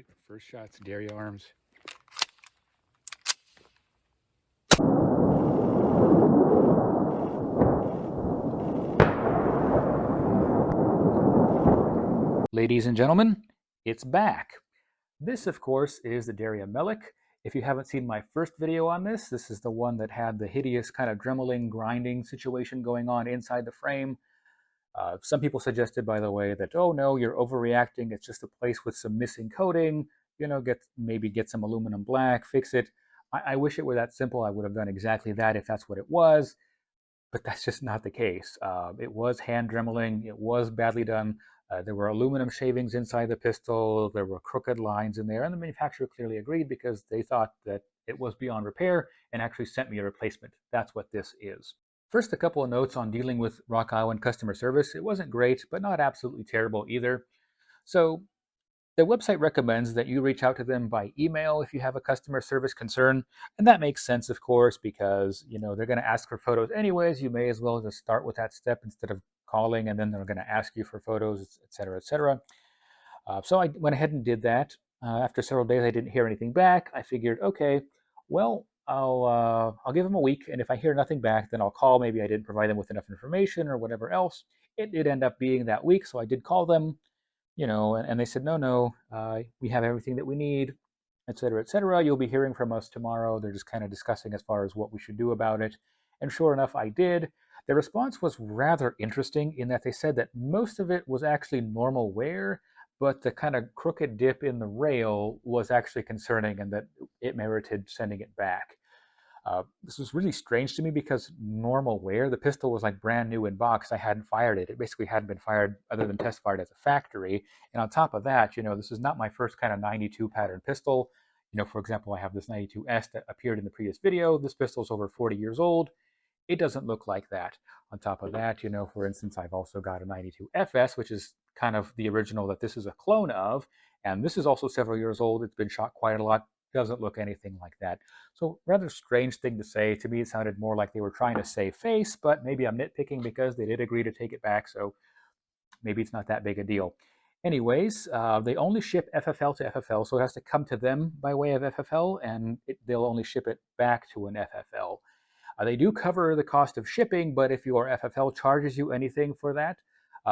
right, first shot's Derya arms. Ladies and gentlemen, it's back. This, of course, is the Derya Melik. If you haven't seen my first video on this, this is the one that had the hideous kind of dremeling, grinding situation going on inside the frame. Some people suggested, by the way, that, oh no, you're overreacting. It's just a place with some missing coating. You know, maybe get some aluminum black, fix it. I wish it were that simple. I would have done exactly that if that's what it was, but that's just not the case. It was hand dremeling. It was badly done. There were aluminum shavings inside the pistol. There were crooked lines in there, and the manufacturer clearly agreed because they thought that it was beyond repair and actually sent me a replacement. That's what this is. First, a couple of notes on dealing with Rock Island customer service. It wasn't great, but not absolutely terrible either. So the website recommends that you reach out to them by email if you have a customer service concern, and that makes sense, of course, because they're going to ask for photos anyways. You may as well just start with that step instead of calling, and then they're going to ask you for photos, et cetera, et cetera. So I went ahead and did that. After several days, I didn't hear anything back. I figured, okay, well, I'll give them a week, and if I hear nothing back, then I'll call. Maybe I didn't provide them with enough information or whatever else. It did end up being that week, so I did call them, and they said, no, we have everything that we need, et cetera, et cetera. You'll be hearing from us tomorrow. They're just kind of discussing as far as what we should do about it. And sure enough, I did. The response was rather interesting in that they said that most of it was actually normal wear, but the kind of crooked dip in the rail was actually concerning and that it merited sending it back. This was really strange to me because normal wear, the pistol was like brand new in box. I hadn't fired it. It basically hadn't been fired other than test fired at a factory. And on top of that, this is not my first kind of 92 pattern pistol. For example, I have this 92S that appeared in the previous video. This pistol is over 40 years old. It doesn't look like that. On top of that, for instance, I've also got a 92FS, which is kind of the original that this is a clone of. And this is also several years old. It's been shot quite a lot. Doesn't look anything like that. So rather strange thing to say. To me, it sounded more like they were trying to save face, but maybe I'm nitpicking because they did agree to take it back. So maybe it's not that big a deal. Anyways, they only ship FFL to FFL, so it has to come to them by way of FFL, and they'll only ship it back to an FFL. They do cover the cost of shipping, but if your FFL charges you anything for that,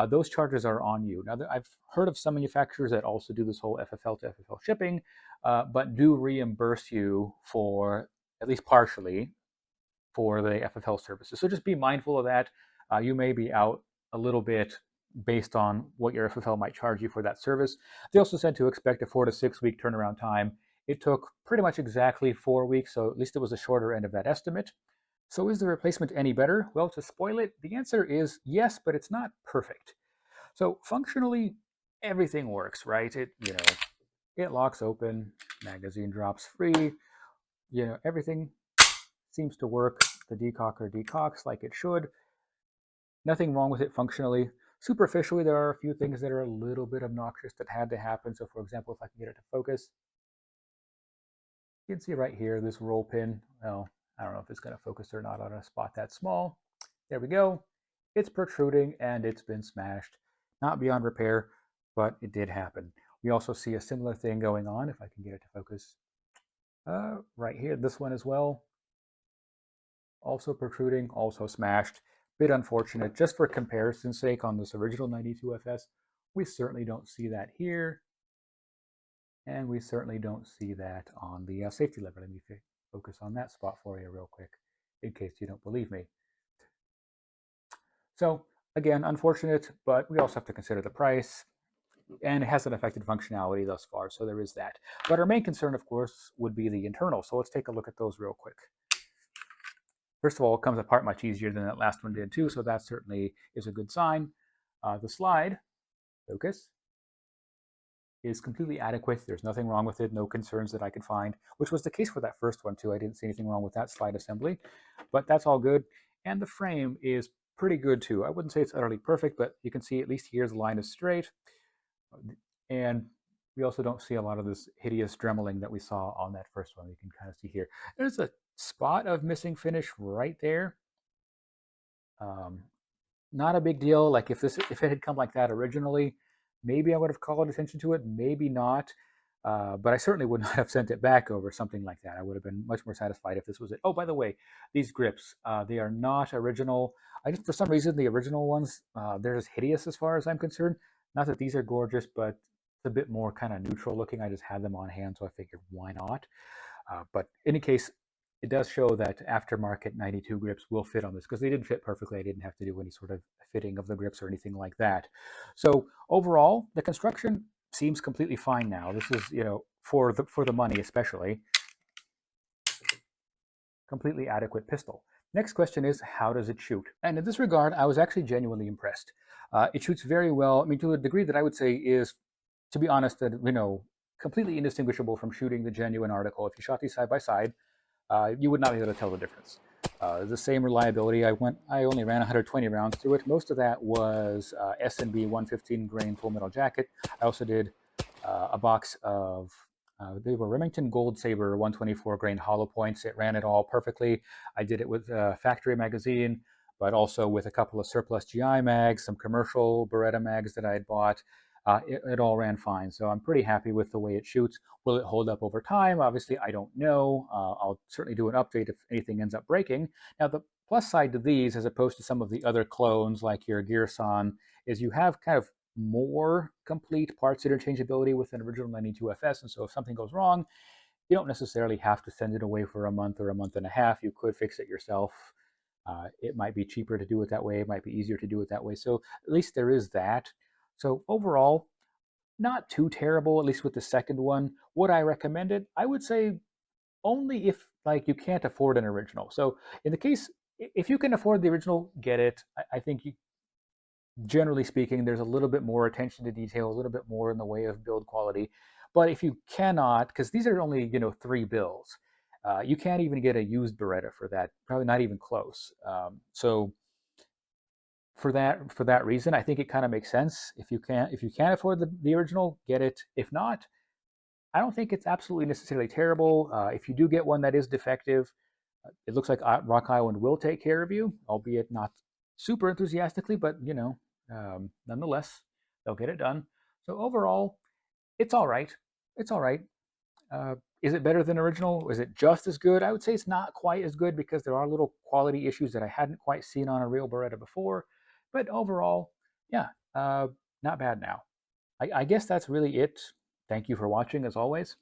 those charges are on you. Now, I've heard of some manufacturers that also do this whole FFL to FFL shipping, but do reimburse you for, at least partially, for the FFL services. So just be mindful of that. You may be out a little bit based on what your FFL might charge you for that service. They also said to expect a 4 to 6 week turnaround time. It took pretty much exactly 4 weeks, so at least it was the shorter end of that estimate. So is the replacement any better? Well, to spoil it, the answer is yes, but it's not perfect. So functionally, everything works, right? It locks open, magazine drops free, everything seems to work. The decocker decocks like it should. Nothing wrong with it functionally. Superficially, there are a few things that are a little bit obnoxious that had to happen. So for example, if I can get it to focus, you can see right here, this roll pin. Well, I don't know if it's going to focus or not on a spot that small. There we go. It's protruding and it's been smashed. Not beyond repair, but it did happen. We also see a similar thing going on, if I can get it to focus, right here, this one as well. Also protruding, also smashed. Bit unfortunate. Just for comparison's sake, on this original 92FS, we certainly don't see that here. And we certainly don't see that on the safety lever. Let me focus on that spot for you real quick, in case you don't believe me. So again, unfortunate, but we also have to consider the price, and it hasn't affected functionality thus far, so there is that. But our main concern, of course, would be the internal. So let's take a look at those real quick. First of all, it comes apart much easier than that last one did too, so that certainly is a good sign. The slide, focus, is completely adequate. There's nothing wrong with it, no concerns that I could find, which was the case for that first one too. I didn't see anything wrong with that slide assembly, but that's all good. And the frame is pretty good too. I wouldn't say it's utterly perfect, but you can see at least here the line is straight. And we also don't see a lot of this hideous dremeling that we saw on that first one. You can kind of see here. There's a spot of missing finish right there. Not a big deal. Like if it had come like that originally, maybe I would have called attention to it, maybe not. But I certainly would not have sent it back over something like that. I would have been much more satisfied if this was it. Oh, by the way, these grips, they are not original. I just, for some reason, the original ones, they're just hideous as far as I'm concerned. Not that these are gorgeous, but it's a bit more kind of neutral looking. I just had them on hand, so I figured why not. But in any case, it does show that aftermarket 92 grips will fit on this because they did fit perfectly. I didn't have to do any sort of fitting of the grips or anything like that. So overall, the construction seems completely fine now. This is, for the money especially, completely adequate pistol. Next question is, how does it shoot? And in this regard, I was actually genuinely impressed. It shoots very well. I mean, to a degree that I would say is, to be honest, that completely indistinguishable from shooting the genuine article. If you shot these side by side, you would not be able to tell the difference. The same reliability. I only ran 120 rounds through it. Most of that was S&B 115 grain full metal jacket. I also did a box of they were Remington Gold Saber 124 grain hollow points. It ran it all perfectly. I did it with a factory magazine, but also with a couple of surplus GI mags, some commercial Beretta mags that I had bought. It all ran fine, so I'm pretty happy with the way it shoots. Will it hold up over time? Obviously, I don't know. I'll certainly do an update if anything ends up breaking. Now, the plus side to these, as opposed to some of the other clones like your Gearson, is you have kind of more complete parts interchangeability with an original 92FS, and so if something goes wrong, you don't necessarily have to send it away for a month or a month and a half. You could fix it yourself. It might be cheaper to do it that way. It might be easier to do it that way. So at least there is that. So overall, not too terrible, at least with the second one. Would I recommend it? I would say only if like you can't afford an original. So in the case, if you can afford the original, get it. I think you, generally speaking, there's a little bit more attention to detail, a little bit more in the way of build quality. But if you cannot, because these are only 3 bills, you can't even get a used Beretta for that. Probably not even close. So for that reason, I think it kind of makes sense. If you can't afford the original, get it. If not, I don't think it's absolutely necessarily terrible. If you do get one that is defective, it looks like Rock Island will take care of you, albeit not super enthusiastically, but nonetheless, they'll get it done. So overall, it's all right. It's all right. Is it better than original? Is it just as good? I would say it's not quite as good because there are little quality issues that I hadn't quite seen on a real Beretta before. But overall, yeah, not bad now. I guess that's really it. Thank you for watching as always.